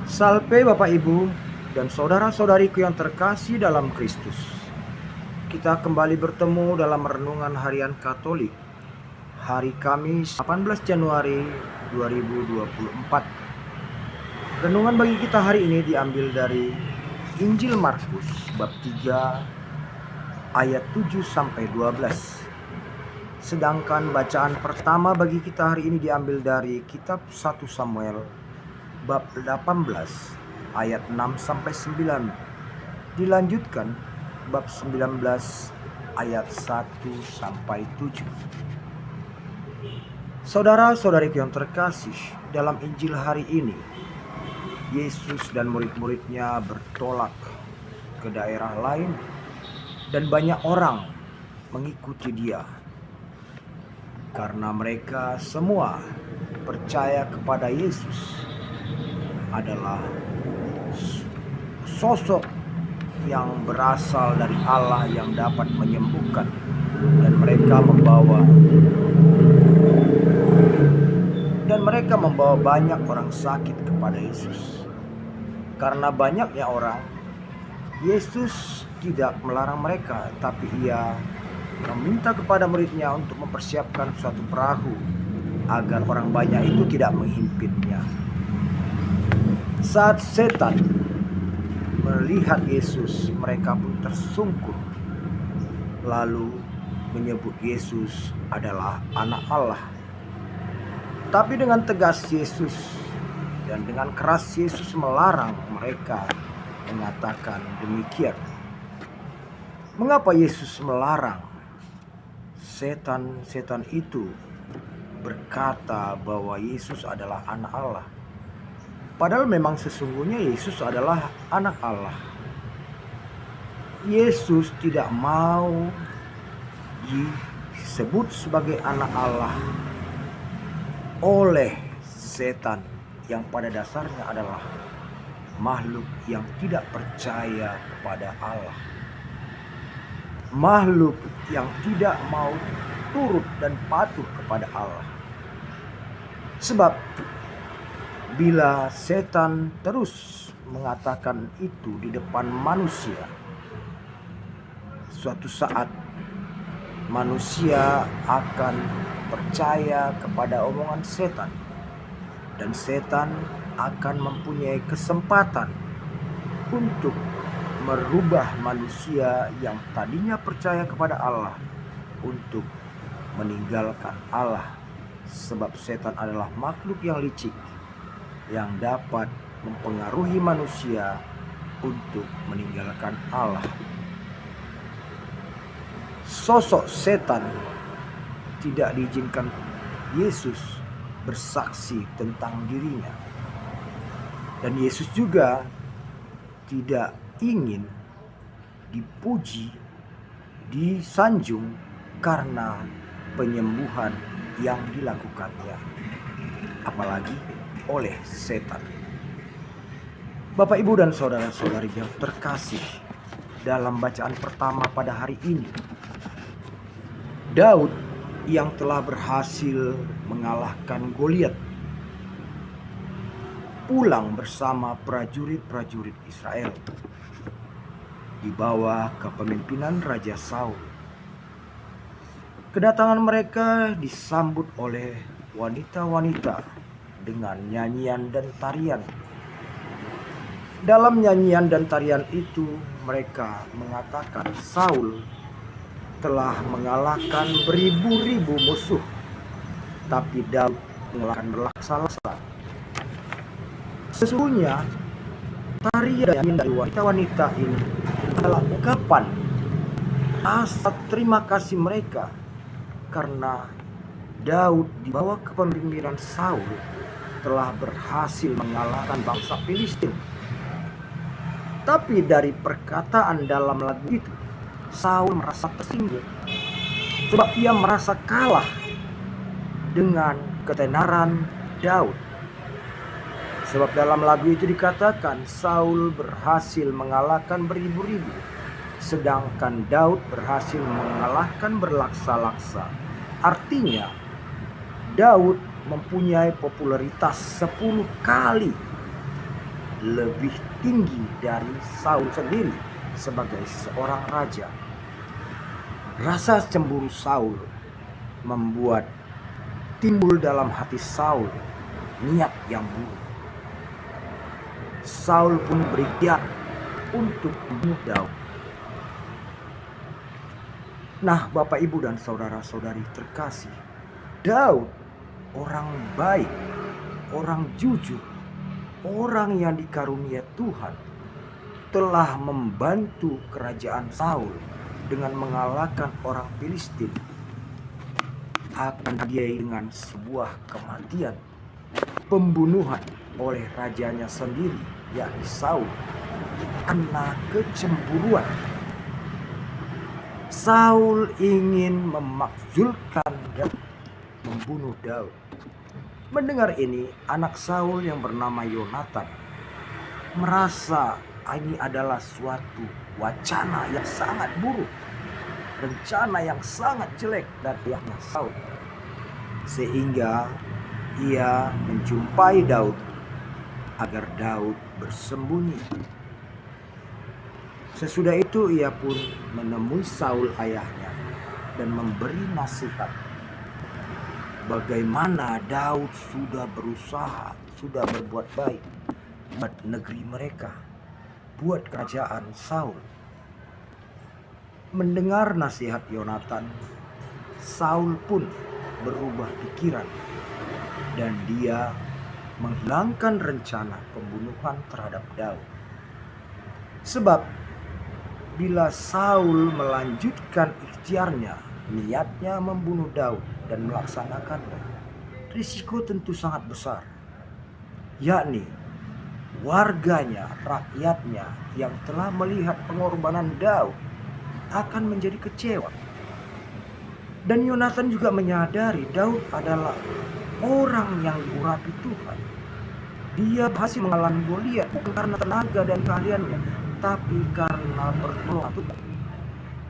Salve Bapak Ibu dan saudara-saudariku yang terkasih dalam Kristus. Kita kembali bertemu dalam renungan harian Katolik hari Kamis 18 Januari 2024. Renungan bagi kita hari ini diambil dari Injil Markus bab 3 ayat 7 sampai 12. Sedangkan bacaan pertama bagi kita hari ini diambil dari kitab 1 Samuel bab 18 ayat 6 sampai 9. Dilanjutkan bab 19 ayat 1 sampai 7. Saudara-saudariku yang terkasih, dalam Injil hari ini Yesus dan murid-muridnya bertolak ke daerah lain dan banyak orang mengikuti dia karena mereka semua percaya kepada Yesus adalah sosok yang berasal dari Allah yang dapat menyembuhkan, dan mereka membawa banyak orang sakit kepada Yesus. Karena banyaknya orang, Yesus tidak melarang mereka, tapi ia meminta kepada muridnya untuk mempersiapkan suatu perahu agar orang banyak itu tidak menghimpitnya. Saat setan melihat Yesus, mereka pun tersungkur, lalu menyebut Yesus adalah anak Allah. Tapi dengan tegas Yesus dan dengan keras Yesus melarang mereka mengatakan demikian. Mengapa Yesus melarang setan-setan itu berkata bahwa Yesus adalah anak Allah? Padahal memang sesungguhnya Yesus adalah anak Allah. Yesus tidak mau disebut sebagai anak Allah oleh setan yang pada dasarnya adalah makhluk yang tidak percaya kepada Allah. Makhluk yang tidak mau turut dan patuh kepada Allah. Sebab bila setan terus mengatakan itu di depan manusia, suatu saat manusia akan percaya kepada omongan setan, dan setan akan mempunyai kesempatan untuk merubah manusia yang tadinya percaya kepada Allah untuk meninggalkan Allah, sebab setan adalah makhluk yang licik yang dapat mempengaruhi manusia untuk meninggalkan Allah. Sosok setan tidak diizinkan Yesus bersaksi tentang dirinya, dan Yesus juga tidak ingin dipuji, disanjung karena penyembuhan yang dilakukannya, apalagi oleh setan. Bapak, Ibu, dan saudara-saudari yang terkasih, dalam bacaan pertama pada hari ini, Daud yang telah berhasil mengalahkan Goliat pulang bersama prajurit-prajurit Israel di bawah kepemimpinan Raja Saul. Kedatangan mereka disambut oleh wanita-wanita dengan nyanyian dan tarian. Dalam nyanyian dan tarian itu mereka mengatakan Saul telah mengalahkan beribu-ribu musuh, tapi Daud mengalahkan berlaksa-laksa. Sesungguhnya tarian dari wanita-wanita ini adalah ungkapan rasa terima kasih mereka karena Daud di bawah kepemimpinan Saul telah berhasil mengalahkan bangsa Filistin. Tapi dari perkataan dalam lagu itu, Saul merasa tersinggung sebab ia merasa kalah dengan ketenaran Daud. Sebab dalam lagu itu dikatakan Saul berhasil mengalahkan beribu-ribu, sedangkan Daud berhasil mengalahkan berlaksa-laksa. Artinya Daud mempunyai popularitas 10 kali lebih tinggi dari Saul sendiri sebagai seorang raja. Rasa cemburu Saul membuat timbul dalam hati Saul niat yang buruk. Saul pun berikhtiar untuk membunuh Daud. Nah, Bapak, Ibu, dan saudara-saudari terkasih, Daud orang baik, orang jujur, orang yang dikarunia Tuhan, telah membantu kerajaan Saul dengan mengalahkan orang Filistin. Akan dihadiahi dengan sebuah kematian, pembunuhan oleh rajanya sendiri, yakni Saul, karena kecemburuan. Saul ingin memakzulkan dan membunuh Daud. Mendengar ini, anak Saul yang bernama Yonatan merasa ini adalah suatu wacana yang sangat buruk, rencana yang sangat jelek dari anak Saul, sehingga ia menjumpai Daud agar Daud bersembunyi. Sesudah itu ia pun menemui Saul ayahnya dan memberi nasihat bagaimana Daud sudah berusaha, sudah berbuat baik buat negeri mereka, buat kerajaan Saul. Mendengar nasihat Yonatan, Saul pun berubah pikiran dan dia menghilangkan rencana pembunuhan terhadap Daud. Sebab bila Saul melanjutkan ikhtiarnya, niatnya membunuh Daud dan melaksanakannya, risiko tentu sangat besar, yakni warganya, rakyatnya yang telah melihat pengorbanan Daud akan menjadi kecewa. Dan Yonatan juga menyadari Daud adalah orang yang diurapi Tuhan. Dia berhasil mengalahkan Goliat bukan karena tenaga dan keahliannya, tapi karena pertolongan Tuhan.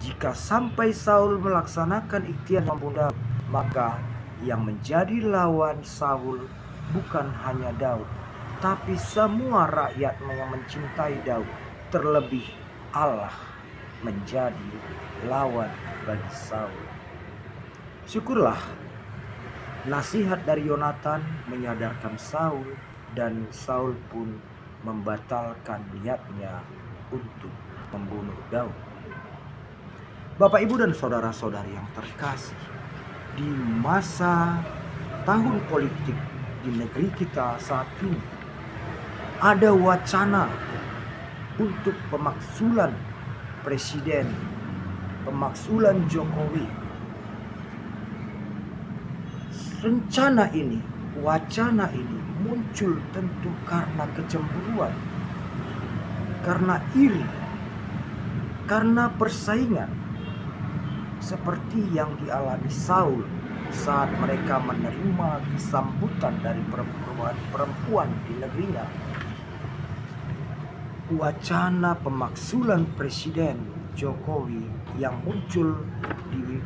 Jika sampai Saul melaksanakan ikhtiar membunuh Daud, maka yang menjadi lawan Saul bukan hanya Daud, tapi semua rakyat yang mencintai Daud, terlebih Allah menjadi lawan bagi Saul. Syukurlah nasihat dari Yonatan menyadarkan Saul, dan Saul pun membatalkan niatnya untuk membunuh Daud. Bapak, Ibu, dan saudara-saudari yang terkasih, di masa tahun politik di negeri kita saat ini, ada wacana untuk pemakzulan presiden, pemakzulan Jokowi. Rencana ini, wacana ini muncul tentu karena kecemburuan, karena iri, karena persaingan, seperti yang dialami Saul saat mereka menerima kesambutan dari perempuan di negerinya. Wacana pemakzulan Presiden Jokowi yang muncul di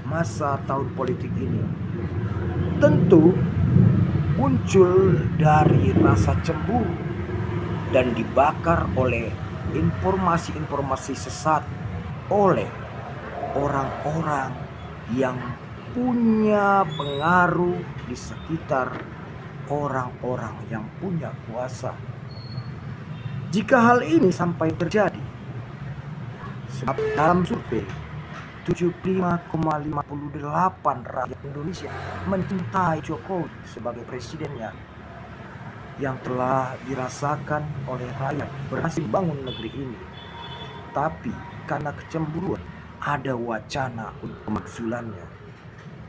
masa tahun politik ini tentu muncul dari rasa cemburu dan dibakar oleh informasi-informasi sesat oleh orang-orang yang punya pengaruh di sekitar orang-orang yang punya kuasa. Jika hal ini sampai terjadi, sebab dalam survei 75,58% rakyat Indonesia mencintai Jokowi sebagai presidennya yang telah dirasakan oleh rakyat berhasil bangun negeri ini. Tapi karena kecemburuan, ada wacana untuk pemakzulannya,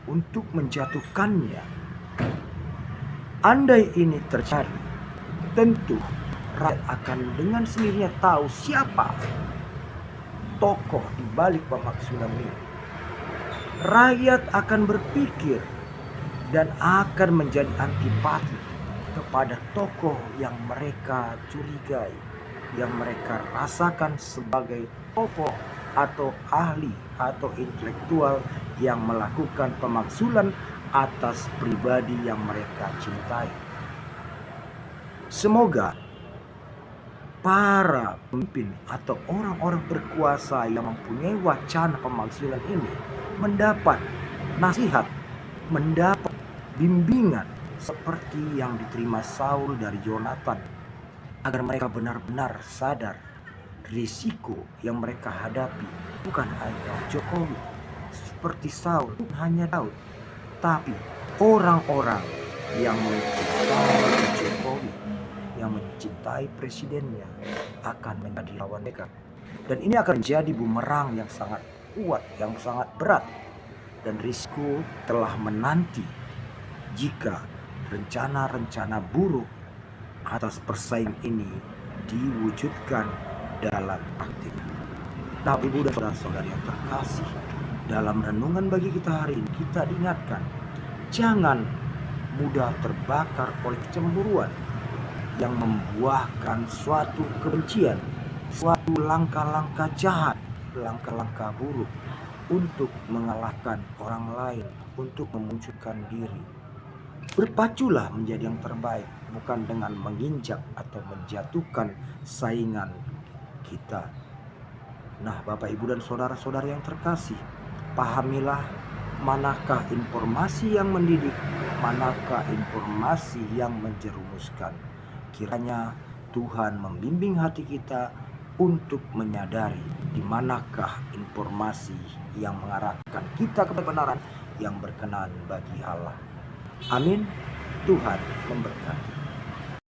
untuk menjatuhkannya. Andai ini terjadi, tentu rakyat akan dengan sendirinya tahu siapa tokoh di balik pemakzulan ini. Rakyat akan berpikir dan akan menjadi antipati kepada tokoh yang mereka curigai, yang mereka rasakan sebagai tokoh atau ahli atau intelektual yang melakukan pemakzulan atas pribadi yang mereka cintai. Semoga para pemimpin atau orang-orang berkuasa yang mempunyai wacana pemalsuan ini mendapat nasihat, mendapat bimbingan seperti yang diterima Saul dari Yonatan, agar mereka benar-benar sadar risiko yang mereka hadapi bukan hanya Jokowi seperti Saul, bukan hanya Daud, tapi orang-orang yang mencintai Jokowi, yang mencintai presidennya akan menjadi lawan mereka. Dan ini akan menjadi bumerang yang sangat kuat, yang sangat berat. Dan risiko telah menanti jika rencana-rencana buruk atas persaing ini diwujudkan dalam praktik. Nah, ibu dan saudara-saudari yang terkasih, dalam renungan bagi kita hari ini kita diingatkan, jangan mudah terbakar oleh kecemburuan yang membuahkan suatu kebencian, suatu langkah-langkah jahat, langkah-langkah buruk untuk mengalahkan orang lain, untuk memunculkan diri. Berpaculah menjadi yang terbaik, bukan dengan menginjak atau menjatuhkan saingan kita. Nah, Bapak, Ibu, dan saudara-saudara yang terkasih, pahamilah manakah informasi yang mendidik, manakah informasi yang menjerumuskan. Kiranya Tuhan membimbing hati kita untuk menyadari di manakah informasi yang mengarahkan kita ke kebenaran yang berkenan bagi Allah. Amin. Tuhan memberkati.